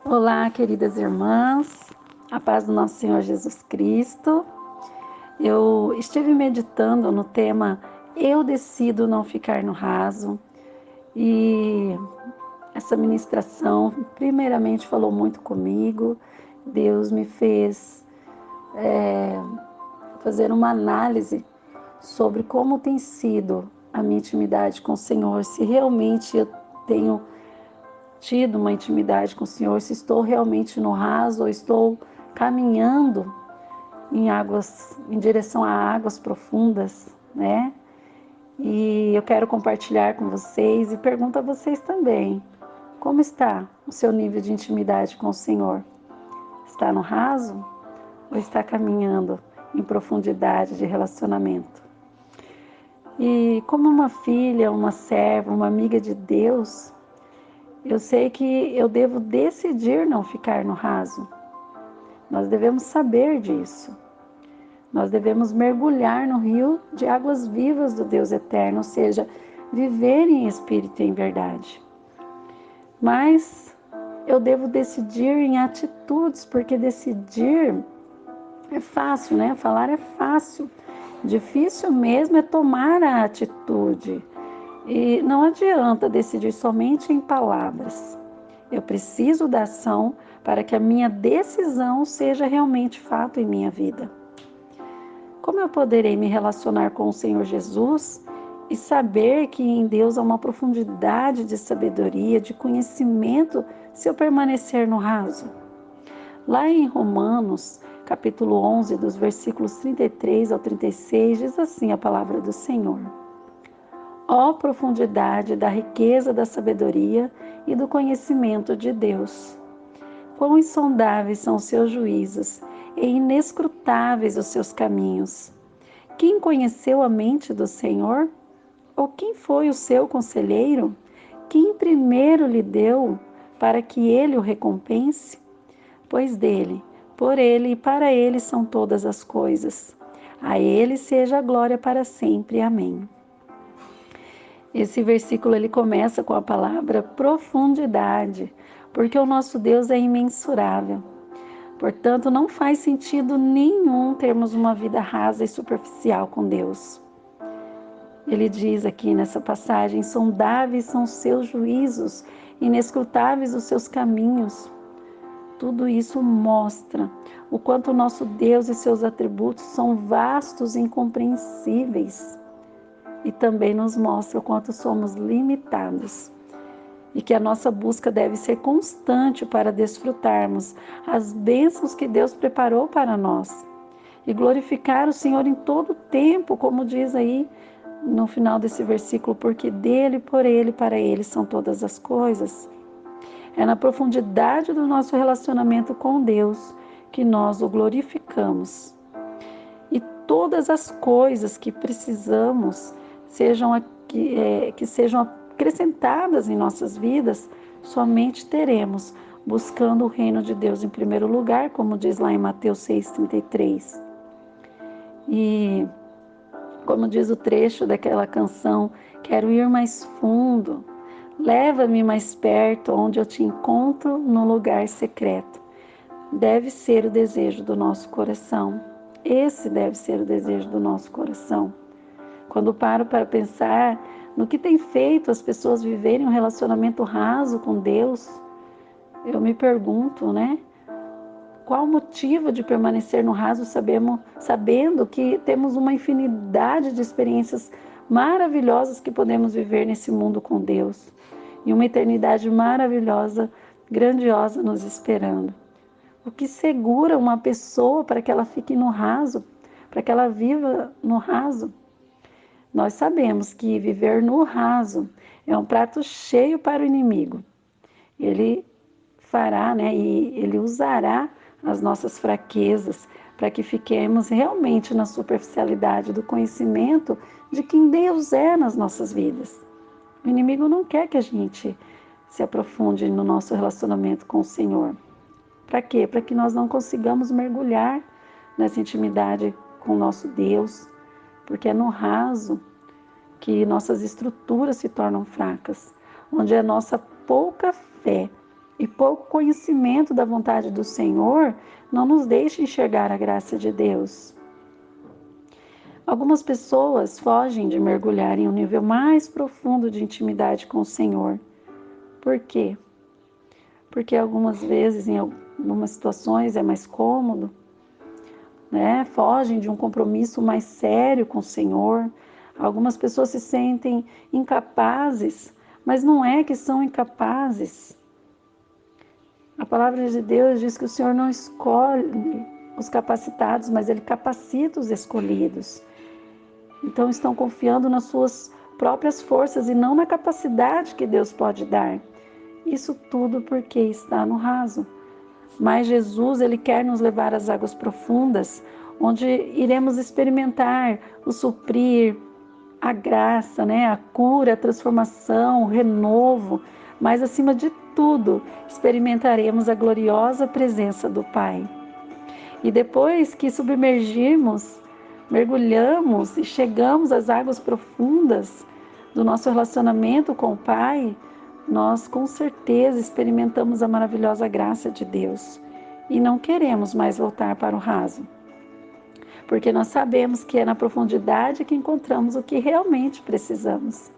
Olá, queridas irmãs, a paz do nosso Senhor Jesus Cristo. Eu estive meditando no tema Eu decido não ficar no raso e essa ministração primeiramente falou muito comigo. Deus me fez fazer uma análise sobre como tem sido a minha intimidade com o Senhor, se realmente eu tenho tido uma intimidade com o Senhor, se estou realmente no raso ou estou caminhando em direção a águas profundas, né? E eu quero compartilhar com vocês e pergunto a vocês também: como está o seu nível de intimidade com o Senhor? Está no raso ou está caminhando em profundidade de relacionamento? E como uma filha, uma serva, uma amiga de Deus, eu sei que eu devo decidir não ficar no raso. Nós devemos saber disso. Nós devemos mergulhar no rio de águas vivas do Deus eterno, ou seja, viver em espírito e em verdade. Mas eu devo decidir em atitudes, porque decidir é fácil, né? Falar é fácil. Difícil mesmo é tomar a atitude. E não adianta decidir somente em palavras. Eu preciso da ação para que a minha decisão seja realmente fato em minha vida. Como eu poderei me relacionar com o Senhor Jesus e saber que em Deus há uma profundidade de sabedoria, de conhecimento, se eu permanecer no raso? Lá em Romanos, capítulo 11, dos versículos 33 ao 36, diz assim a palavra do Senhor: Ó profundidade da riqueza da sabedoria e do conhecimento de Deus! Quão insondáveis são os seus juízos e inescrutáveis os seus caminhos! Quem conheceu a mente do Senhor? Ou quem foi o seu conselheiro? Quem primeiro lhe deu para que ele o recompense? Pois dele, por ele e para ele são todas as coisas. A ele seja a glória para sempre. Amém. Esse versículo ele começa com a palavra profundidade, porque o nosso Deus é imensurável. Portanto, não faz sentido nenhum termos uma vida rasa e superficial com Deus. Ele diz aqui nessa passagem: insondáveis são os seus juízos, inescrutáveis os seus caminhos. Tudo isso mostra o quanto o nosso Deus e seus atributos são vastos e incompreensíveis. E também nos mostra o quanto somos limitados. E que a nossa busca deve ser constante para desfrutarmos as bênçãos que Deus preparou para nós. E glorificar o Senhor em todo o tempo, como diz aí no final desse versículo, porque dele, por ele, para ele são todas as coisas. É na profundidade do nosso relacionamento com Deus que nós o glorificamos. E todas as coisas que precisamos que sejam acrescentadas em nossas vidas, somente teremos buscando o reino de Deus em primeiro lugar, como diz lá em Mateus 6,33. E como diz o trecho daquela canção: quero ir mais fundo, leva-me mais perto, onde eu te encontro no lugar secreto. Deve ser o desejo do nosso coração. Esse deve ser o desejo do nosso coração. Quando paro para pensar no que tem feito as pessoas viverem um relacionamento raso com Deus, eu me pergunto, né? Qual o motivo de permanecer no raso sabendo que temos uma infinidade de experiências maravilhosas que podemos viver nesse mundo com Deus e uma eternidade maravilhosa, grandiosa nos esperando? O que segura uma pessoa para que ela fique no raso, para que ela viva no raso? Nós sabemos que viver no raso é um prato cheio para o inimigo. Ele fará, né, e ele usará as nossas fraquezas para que fiquemos realmente na superficialidade do conhecimento de quem Deus é nas nossas vidas. O inimigo não quer que a gente se aprofunde no nosso relacionamento com o Senhor. Para quê? Para que nós não consigamos mergulhar nessa intimidade com o nosso Deus, porque é no raso que nossas estruturas se tornam fracas, onde a nossa pouca fé e pouco conhecimento da vontade do Senhor não nos deixa enxergar a graça de Deus. Algumas pessoas fogem de mergulhar em um nível mais profundo de intimidade com o Senhor. Por quê? Porque algumas vezes, em algumas situações, é mais cômodo, né? Fogem de um compromisso mais sério com o Senhor. Algumas pessoas se sentem incapazes, mas não é que são incapazes. A palavra de Deus diz que o Senhor não escolhe os capacitados, mas Ele capacita os escolhidos. Então estão confiando nas suas próprias forças e não na capacidade que Deus pode dar. Isso tudo porque está no raso. Mas Jesus, Ele quer nos levar às águas profundas, onde iremos experimentar o suprir, a graça, né? A cura, a transformação, o renovo, mas acima de tudo, experimentaremos a gloriosa presença do Pai. E depois que submergirmos, mergulhamos e chegamos às águas profundas do nosso relacionamento com o Pai, nós com certeza experimentamos a maravilhosa graça de Deus e não queremos mais voltar para o raso, porque nós sabemos que é na profundidade que encontramos o que realmente precisamos.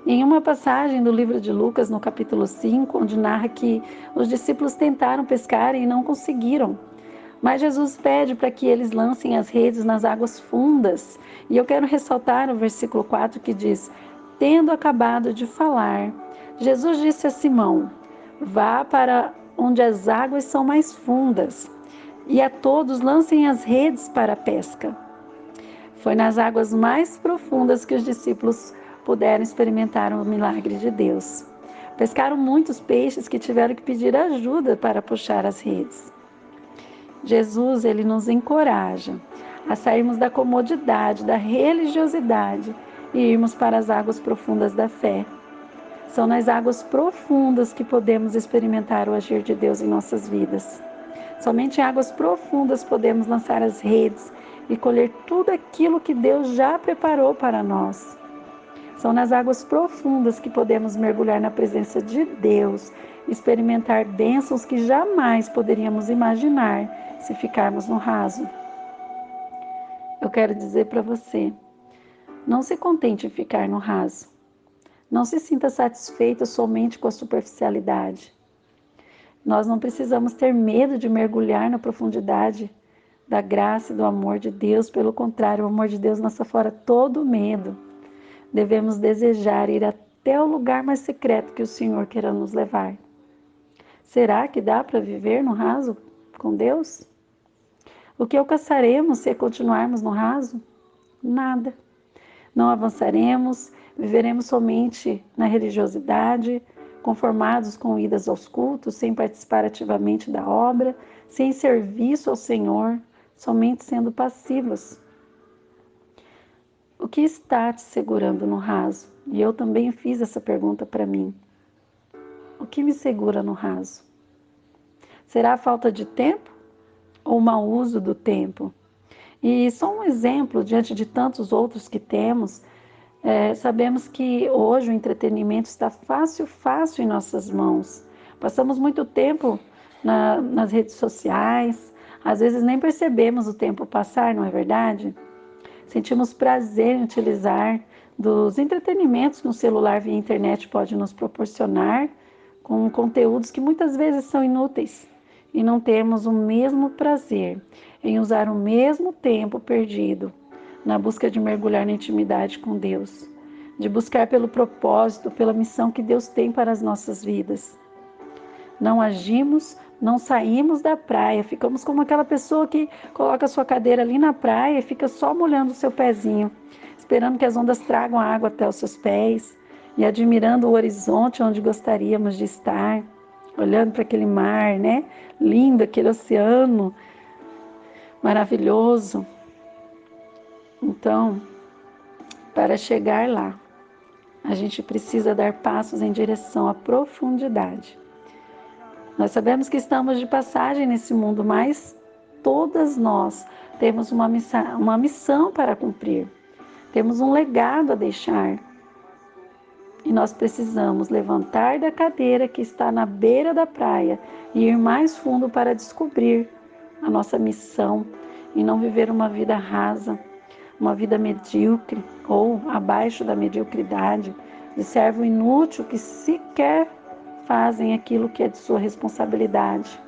Em uma passagem do livro de Lucas, no capítulo 5, onde narra que os discípulos tentaram pescar e não conseguiram, mas Jesus pede para que eles lancem as redes nas águas fundas. E eu quero ressaltar o versículo 4 que diz: tendo acabado de falar, Jesus disse a Simão: vá para onde as águas são mais fundas, e a todos lancem as redes para a pesca. Foi nas águas mais profundas que os discípulos puderam experimentar o milagre de Deus. Pescaram muitos peixes que tiveram que pedir ajuda para puxar as redes. Jesus, Ele nos encoraja a sairmos da comodidade, da religiosidade e irmos para as águas profundas da fé. São nas águas profundas que podemos experimentar o agir de Deus em nossas vidas. Somente em águas profundas podemos lançar as redes e colher tudo aquilo que Deus já preparou para nós. São nas águas profundas que podemos mergulhar na presença de Deus, experimentar bênçãos que jamais poderíamos imaginar se ficarmos no raso. Eu quero dizer para você, não se contente em ficar no raso. Não se sinta satisfeito somente com a superficialidade. Nós não precisamos ter medo de mergulhar na profundidade da graça e do amor de Deus. Pelo contrário, o amor de Deus lança fora todo medo. Devemos desejar ir até o lugar mais secreto que o Senhor queira nos levar. Será que dá para viver no raso com Deus? O que alcançaremos se continuarmos no raso? Nada. Não avançaremos, viveremos somente na religiosidade, conformados com idas aos cultos, sem participar ativamente da obra, sem serviço ao Senhor, somente sendo passivos. O que está te segurando no raso? E eu também fiz essa pergunta para mim. O que me segura no raso? Será a falta de tempo ou o mau uso do tempo? E só um exemplo, diante de tantos outros que temos, sabemos que hoje o entretenimento está fácil em nossas mãos. Passamos muito tempo nas redes sociais, às vezes nem percebemos o tempo passar, não é verdade? Sentimos prazer em utilizar dos entretenimentos que um celular via internet pode nos proporcionar, com conteúdos que muitas vezes são inúteis, e não temos o mesmo prazer em usar o mesmo tempo perdido na busca de mergulhar na intimidade com Deus, de buscar pelo propósito, pela missão que Deus tem para as nossas vidas. Não agimos, não saímos da praia, ficamos como aquela pessoa que coloca a sua cadeira ali na praia e fica só molhando o seu pezinho, esperando que as ondas tragam a água até os seus pés e admirando o horizonte onde gostaríamos de estar, olhando para aquele mar, né? Lindo, aquele oceano maravilhoso. Então, para chegar lá, a gente precisa dar passos em direção à profundidade. Nós sabemos que estamos de passagem nesse mundo, mas todas nós temos uma missão para cumprir. Temos um legado a deixar. E nós precisamos levantar da cadeira que está na beira da praia e ir mais fundo para descobrir a nossa missão e não viver uma vida rasa, uma vida medíocre ou abaixo da mediocridade, de servo inútil que sequer fazem aquilo que é de sua responsabilidade.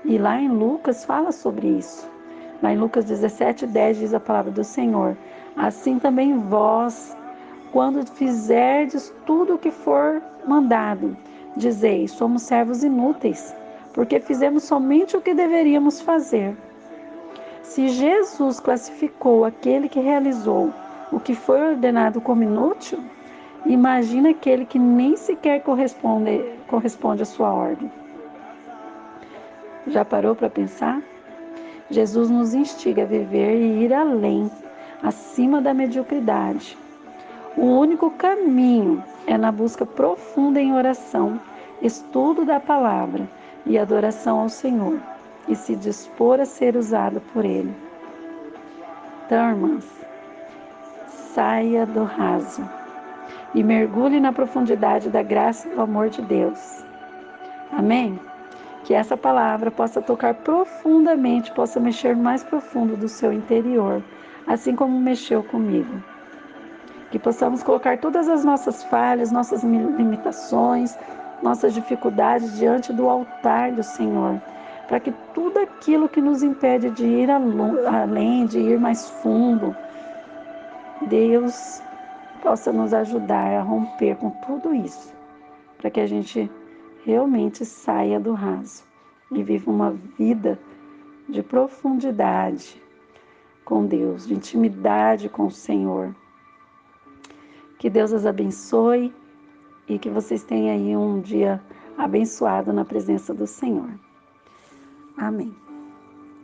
E lá em Lucas fala sobre isso. Lá em Lucas 17:10 diz a palavra do Senhor: assim também vós, quando fizerdes tudo o que for mandado, dizeis: somos servos inúteis, porque fizemos somente o que deveríamos fazer. Se Jesus classificou aquele que realizou o que foi ordenado como inútil, imagina aquele que nem sequer corresponde à sua ordem. Já parou para pensar? Jesus nos instiga a viver e ir além, acima da mediocridade. O único caminho é na busca profunda em oração, estudo da palavra e adoração ao Senhor, e se dispor a ser usado por Ele. Então, irmãs, saia do raso e mergulhe na profundidade da graça e do amor de Deus. Amém? Que essa palavra possa tocar profundamente, possa mexer no mais profundo do seu interior, assim como mexeu comigo. Que possamos colocar todas as nossas falhas, nossas limitações, nossas dificuldades diante do altar do Senhor, para que tudo aquilo que nos impede de ir além, de ir mais fundo, Deus possa nos ajudar a romper com tudo isso, para que a gente realmente saia do raso e viva uma vida de profundidade com Deus, de intimidade com o Senhor. Que Deus os abençoe e que vocês tenham aí um dia abençoado na presença do Senhor. Amém.